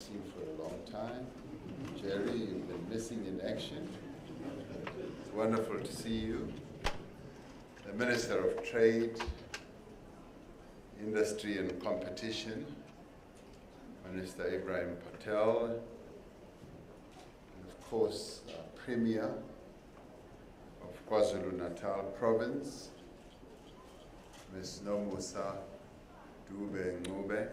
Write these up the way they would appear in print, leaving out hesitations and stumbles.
Seen for a long time. Jerry, you've been missing in action. It's wonderful to see you. The Minister of Trade, Industry and Competition, Minister Ibrahim Patel, and of course, Premier of KwaZulu-Natal Province, Ms. Nomusa Dube Ngube,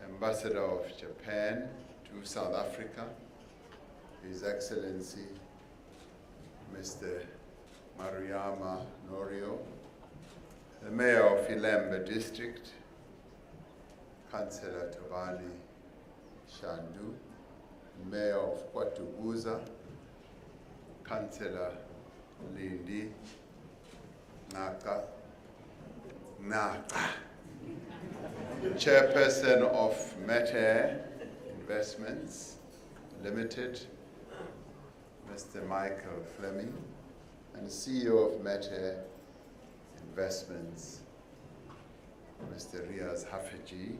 Ambassador of Japan to South Africa, His Excellency Mr. Mariama Norio, the Mayor of Ilembe District, Councillor Tabani Shandu, Mayor of KwaDukuza, Councillor Lindi Naka, Chairperson of Metair Investments Limited, Mr. Michael Fleming, and CEO of Metair Investments, Mr. Riaz Hafiji,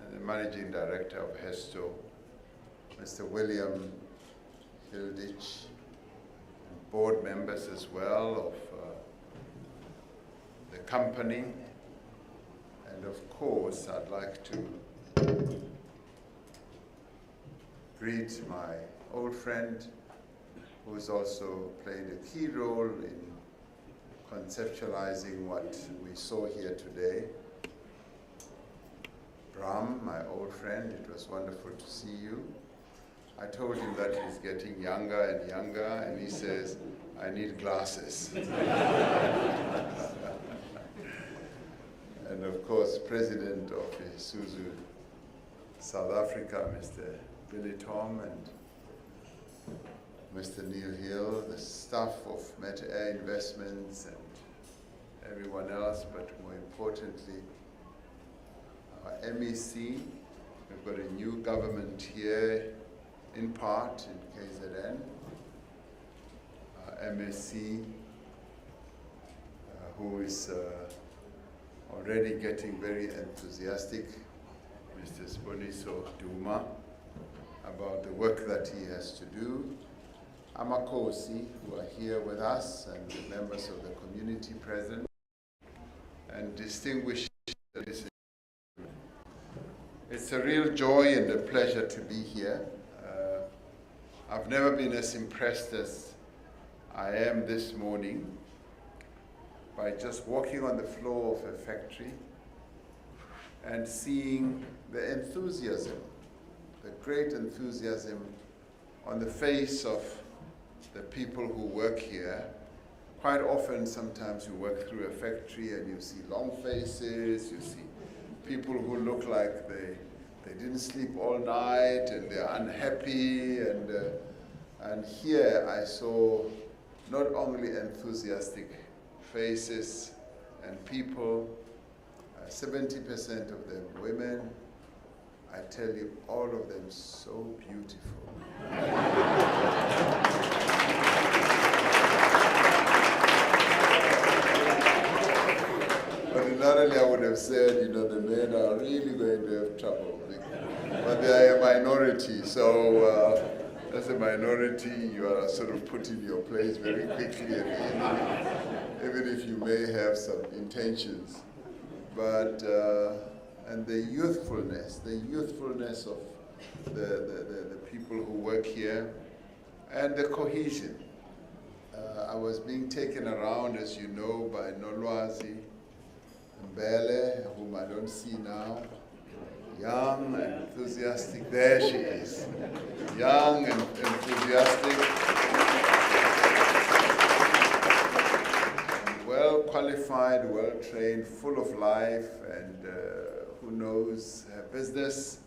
and the Managing Director of Hesto, Mr. William Hilditch, and board members as well of the company. And of course, I'd like to greet my old friend who's also played a key role in conceptualizing what we saw here today. Bram, my old friend, it was wonderful to see you. I told him that he's getting younger and younger, and he says, I need glasses. And of course, President of Isuzu South Africa, Mr. Billy Tom, and Mr. Neil Hill, the staff of Metair Investments, and everyone else, but more importantly, our MEC. We've got a new government here, in part, in KZN. Our MSC, who is already getting very enthusiastic, Mr. Sponiso Duma, about the work that he has to do. Amakosi, who are here with us, and the members of the community present, and distinguished listeners. It's a real joy and a pleasure to be here. I've never been as impressed as I am this morning by just walking on the floor of a factory and seeing the enthusiasm, the great enthusiasm on the face of the people who work here. Quite often, sometimes you work through a factory and you see long faces, you see people who look like they didn't sleep all night and they're unhappy, and here I saw not only enthusiastic faces and people, 70% of them women. I tell you, all of them so beautiful. Ordinarily, I would have said, you know, the men are really going to have trouble, but they are a minority, so as a minority, you are sort of put in your place very quickly, even if you may have some intentions. But, and the youthfulness of the people who work here, and the cohesion. I was being taken around, as you know, by Nolwazi Mbele, whom I don't see now, young and enthusiastic. There she is, young and enthusiastic, well qualified, well trained, full of life, and who knows her business,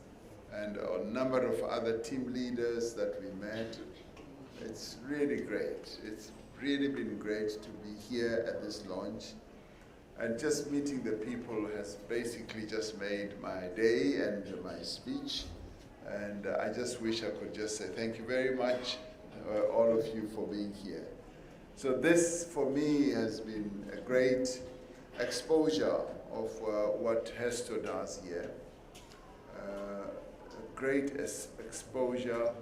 and a number of other team leaders that we met. It's really great. It's really been great to be here at this launch. And just meeting the people has basically just made my day and my speech. And I just wish I could just say thank you very much, all of you, for being here. So this, for me, has been a great exposure of what Hesto does here. great exposure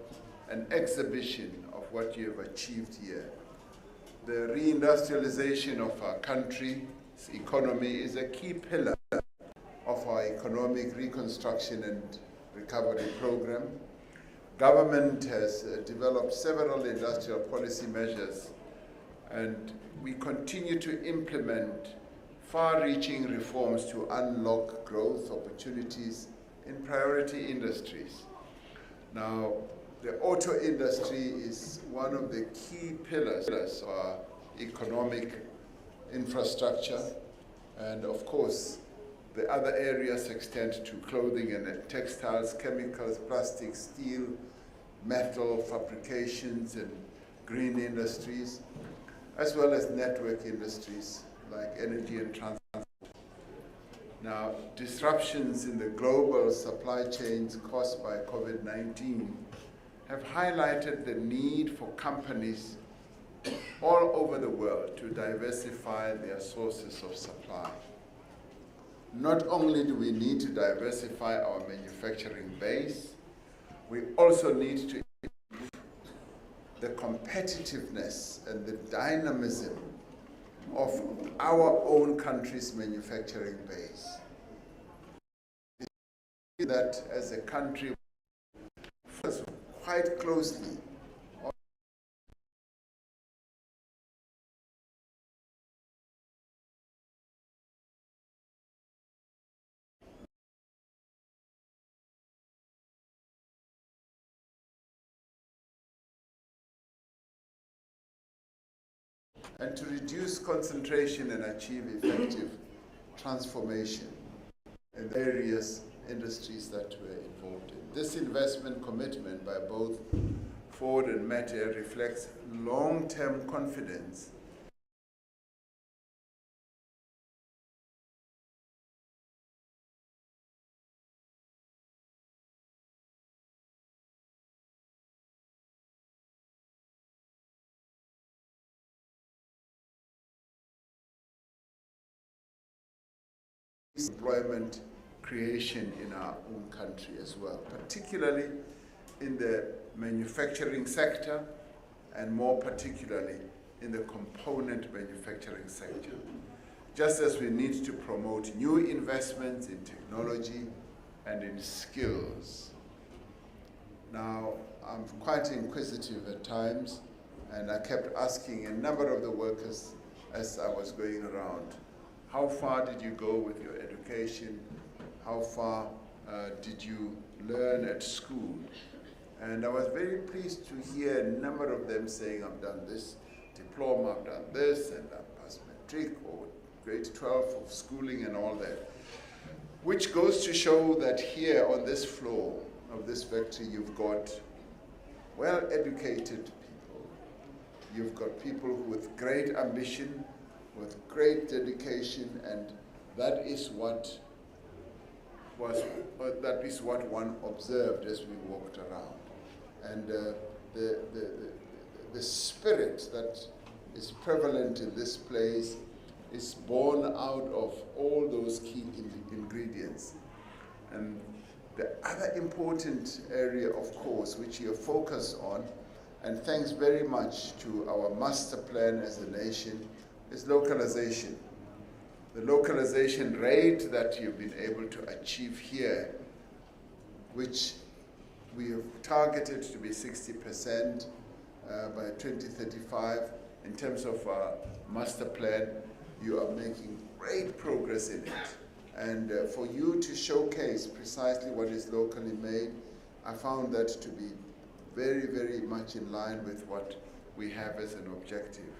and exhibition of what you have achieved here. The reindustrialization of our country's economy is a key pillar of our economic reconstruction and recovery program. Government has developed several industrial policy measures, and we continue to implement far-reaching reforms to unlock growth opportunities in priority industries. Now, the auto industry is one of the key pillars of our economic infrastructure, and of course, the other areas extend to clothing and textiles, chemicals, plastic, steel, metal fabrications, and green industries, as well as network industries like energy and transport. Now, disruptions in the global supply chains caused by COVID-19 have highlighted the need for companies all over the world to diversify their sources of supply. Not only do we need to diversify our manufacturing base, we also need to improve the competitiveness and the dynamism of our own country's manufacturing base. That as a country, focus quite closely on and to reduce concentration and achieve effective transformation in the various industries that we're involved in. This investment commitment by both Ford and Metair reflects long-term confidence employment creation in our own country as well, particularly in the manufacturing sector and more particularly in the component manufacturing sector. Just as we need to promote new investments in technology and in skills. Now, I'm quite inquisitive at times, and I kept asking a number of the workers as I was going around, how far did you go with your education? How far did you learn at school? And I was very pleased to hear a number of them saying, I've done this diploma, I've done this, and I've passed matric or grade 12 of schooling and all that. Which goes to show that here on this floor of this factory, you've got well-educated people. You've got people with great ambition, with great dedication, and that is what one observed as we walked around. And the spirit that is prevalent in this place is born out of all those key ingredients. And the other important area, of course, which you focus on, and thanks very much to our master plan as a nation, is localization. The localization rate that you've been able to achieve here, which we have targeted to be 60% by 2035, in terms of our master plan, you are making great progress in it. And for you to showcase precisely what is locally made, I found that to be very, very much in line with what we have as an objective.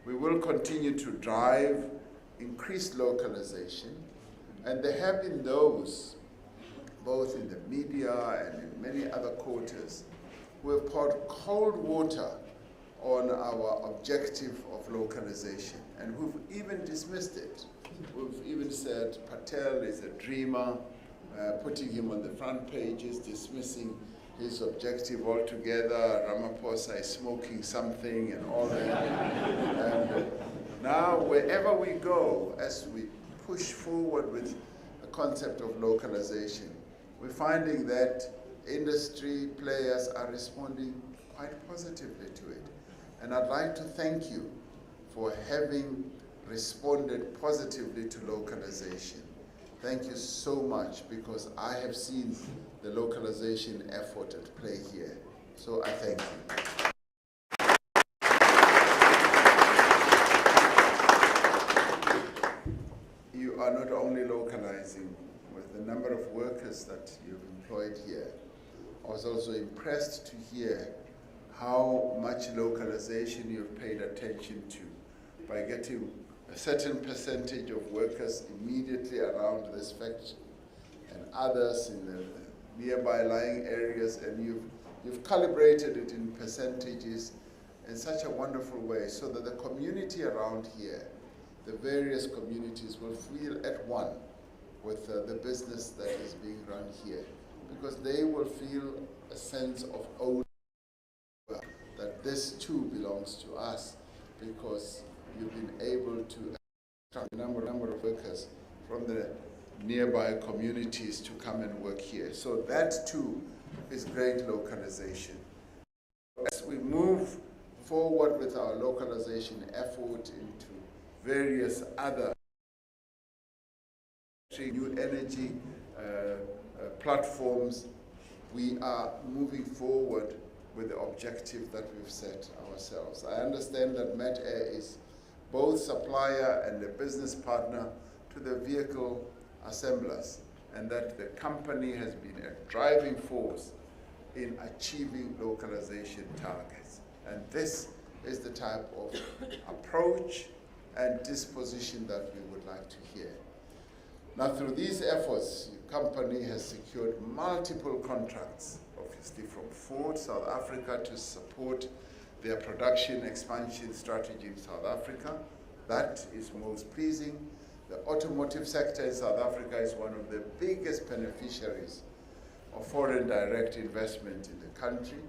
We will continue to drive increased localization, and there have been those, both in the media and in many other quarters, who have poured cold water on our objective of localization, and who've even dismissed it. We've even said Patel is a dreamer, putting him on the front pages, dismissing his objective altogether. Ramaphosa is smoking something and all that. And now, wherever we go, as we push forward with the concept of localization, we're finding that industry players are responding quite positively to it. And I'd like to thank you for having responded positively to localization. Thank you so much, because I have seen the localization effort at play here. So I thank you. You are not only localizing with the number of workers that you've employed here. I was also impressed to hear how much localization you've paid attention to by getting a certain percentage of workers immediately around this factory and others in the nearby lying areas, and you've calibrated it in percentages in such a wonderful way so that the community around here, the various communities, will feel at one with the business that is being run here, because they will feel a sense of ownership, that this too belongs to us, because you've been able to attract a number of workers from the nearby communities to come and work here. So that too is great localization. As we move forward with our localization effort into various other new energy platforms, we are moving forward with the objective that we've set ourselves. I understand that Metair is both supplier and a business partner to the vehicle assemblers, and that the company has been a driving force in achieving localization targets. And this is the type of approach and disposition that we would like to hear. Now, through these efforts, the company has secured multiple contracts, obviously from Ford, South Africa, to support their production expansion strategy in South Africa. That is most pleasing. The automotive sector in South Africa is one of the biggest beneficiaries of foreign direct investment in the country.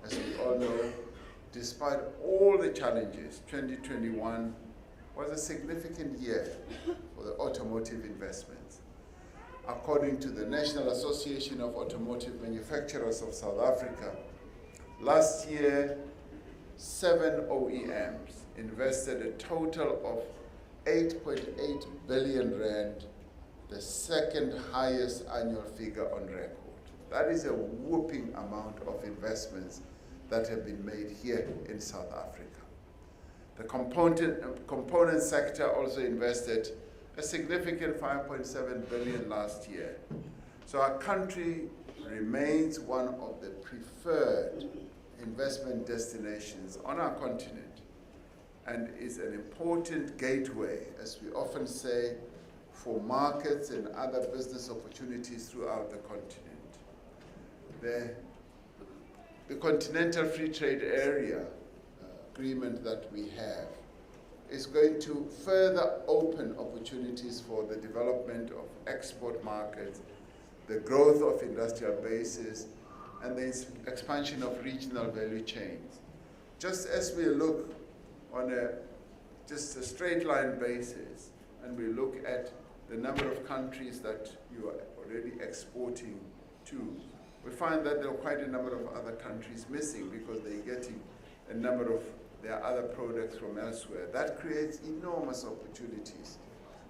As we all know, despite all the challenges, 2021 was a significant year for the automotive investments. According to the National Association of Automotive Manufacturers of South Africa, last year, 7 OEMs invested a total of 8.8 billion rand, the second highest annual figure on record. That is a whopping amount of investments that have been made here in South Africa. The component sector also invested a significant 5.7 billion last year. So our country remains one of the preferred investment destinations on our continent, and is an important gateway, as we often say, for markets and other business opportunities throughout the continent. The Continental Free Trade Area agreement that we have is going to further open opportunities for the development of export markets, the growth of industrial bases, and the expansion of regional value chains. Just as we look on just a straight line basis, and we look at the number of countries that you are already exporting to, we find that there are quite a number of other countries missing because they're getting a number of their other products from elsewhere. That creates enormous opportunities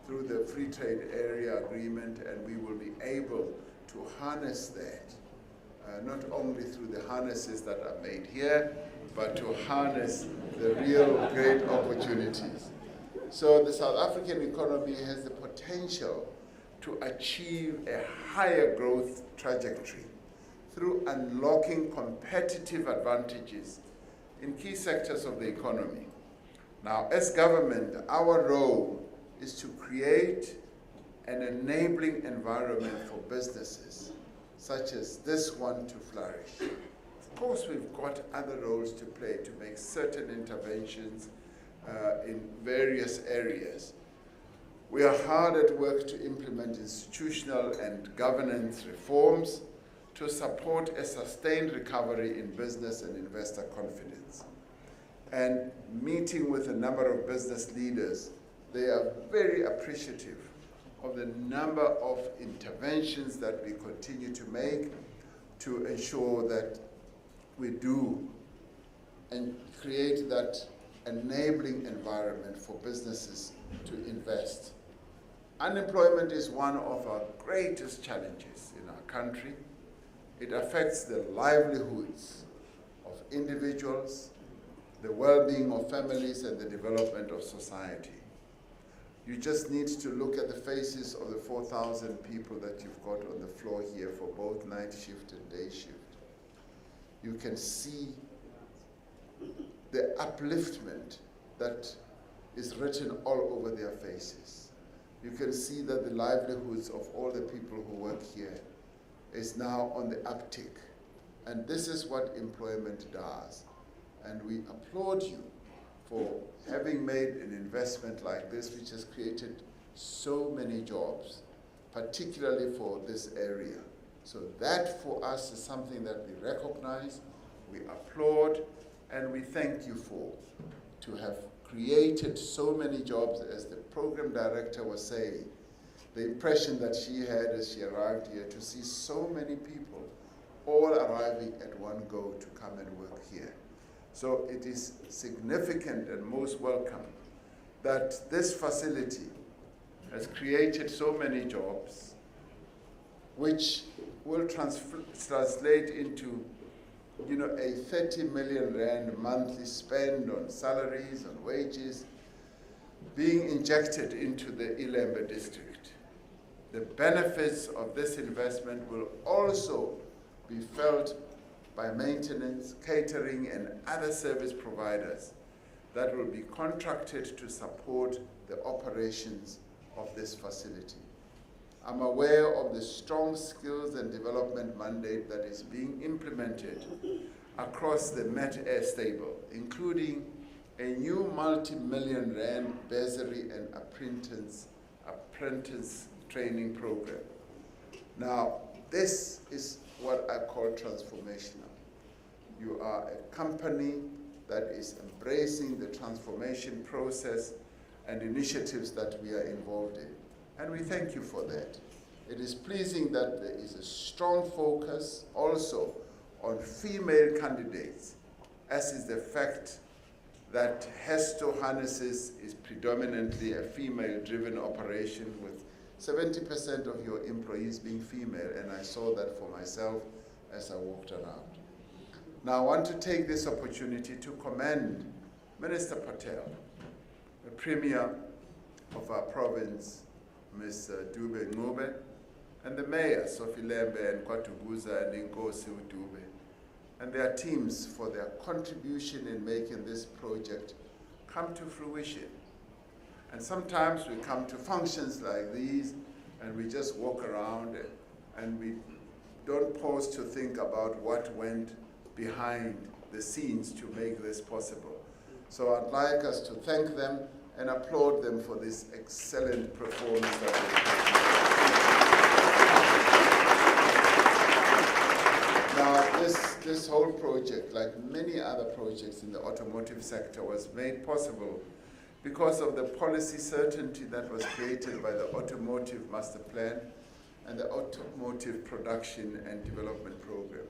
through the free trade area agreement, and we will be able to harness that, not only through the harnesses that are made here, but to harness the real great opportunities. So the South African economy has the potential to achieve a higher growth trajectory through unlocking competitive advantages in key sectors of the economy. Now, as government, our role is to create an enabling environment for businesses, such as this one, to flourish. Of course, we've got other roles to play to make certain interventions in various areas. We are hard at work to implement institutional and governance reforms to support a sustained recovery in business and investor confidence. And meeting with a number of business leaders, they are very appreciative of the number of interventions that we continue to make, to ensure that we do and create that enabling environment for businesses to invest. Unemployment is one of our greatest challenges in our country. It affects the livelihoods of individuals, the well-being of families, and the development of society. You just need to look at the faces of the 4,000 people that you've got on the floor here for both night shift and day shift. You can see the upliftment that is written all over their faces. You can see that the livelihoods of all the people who work here is now on the uptick. And this is what employment does. And we applaud you for having made an investment like this, which has created so many jobs, particularly for this area. So that for us is something that we recognize, we applaud, and we thank you for, to have created so many jobs. As the program director was saying, the impression that she had as she arrived here, to see so many people all arriving at one go to come and work here. So it is significant and most welcome that this facility has created so many jobs, which will translate into, a 30 million rand monthly spend on salaries, on wages, being injected into the Ilembe district. The benefits of this investment will also be felt by maintenance, catering, and other service providers that will be contracted to support the operations of this facility. I'm aware of the strong skills and development mandate that is being implemented across the Metair stable, including a new multi-million rand bursary and apprentice training program. Now, this is what I call transformational. You are a company that is embracing the transformation process and initiatives that we are involved in. And we thank you for that. It is pleasing that there is a strong focus also on female candidates, as is the fact that Hesto Harnesses is predominantly a female-driven operation with 70% of your employees being female, and I saw that for myself as I walked around. Now I want to take this opportunity to commend Minister Patel, the Premier of our province, Ms. Dube Ngube, and the mayors of Ilembe and KwaDukuza and Inkosi Dube, and their teams for their contribution in making this project come to fruition. And sometimes we come to functions like these and we just walk around and we don't pause to think about what went behind the scenes to make this possible. So I'd like us to thank them and applaud them for this excellent performance that they put. Now, this whole project, like many other projects in the automotive sector, was made possible because of the policy certainty that was created by the Automotive Master Plan and the Automotive Production and Development Program.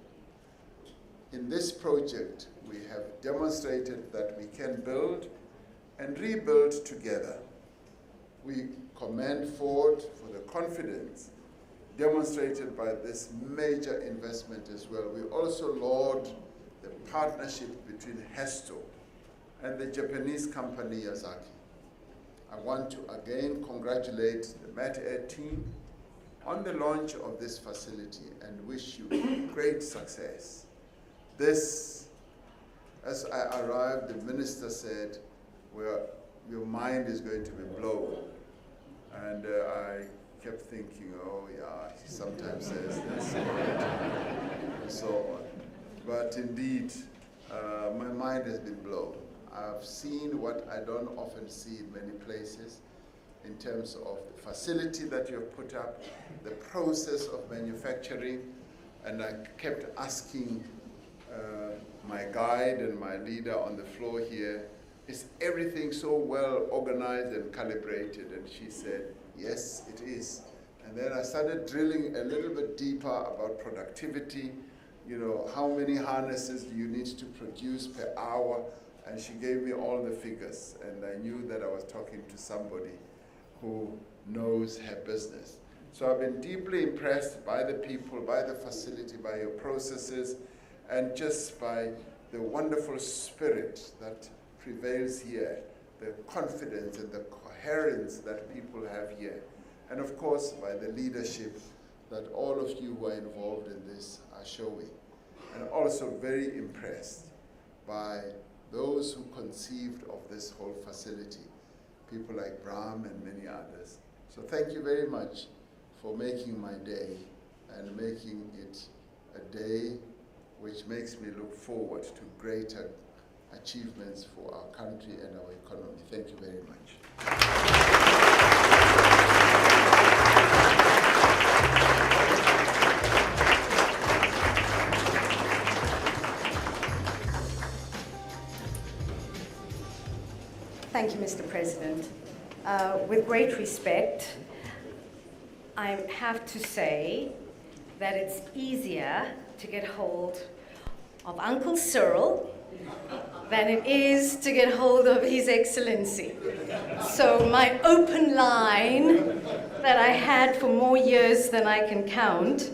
In this project, we have demonstrated that we can build and rebuild together. We commend Ford for the confidence demonstrated by this major investment as well. We also laud the partnership between Hesto and the Japanese company Yazaki. I want to again congratulate the Metair team on the launch of this facility and wish you great success. This, as I arrived, the minister said, well, your mind is going to be blown. And I kept thinking, oh yeah, he sometimes says this and so on. But indeed, my mind has been blown. I've seen what I don't often see in many places in terms of the facility that you've put up, the process of manufacturing, and I kept asking my guide and my leader on the floor here, is everything so well organized and calibrated? And she said, yes, it is. And then I started drilling a little bit deeper about productivity, how many harnesses do you need to produce per hour? And she gave me all the figures, and I knew that I was talking to somebody who knows her business. So I've been deeply impressed by the people, by the facility, by your processes, and just by the wonderful spirit that prevails here, the confidence and the coherence that people have here. And of course, by the leadership that all of you who are involved in this are showing. And also very impressed by those who conceived of this whole facility, people like Bram and many others. So thank you very much for making my day and making it a day which makes me look forward to greater achievements for our country and our economy. Thank you very much. Thank you, Mr. President. With great respect, I have to say that it's easier to get hold of Uncle Cyril than it is to get hold of His Excellency. So my open line that I had for more years than I can count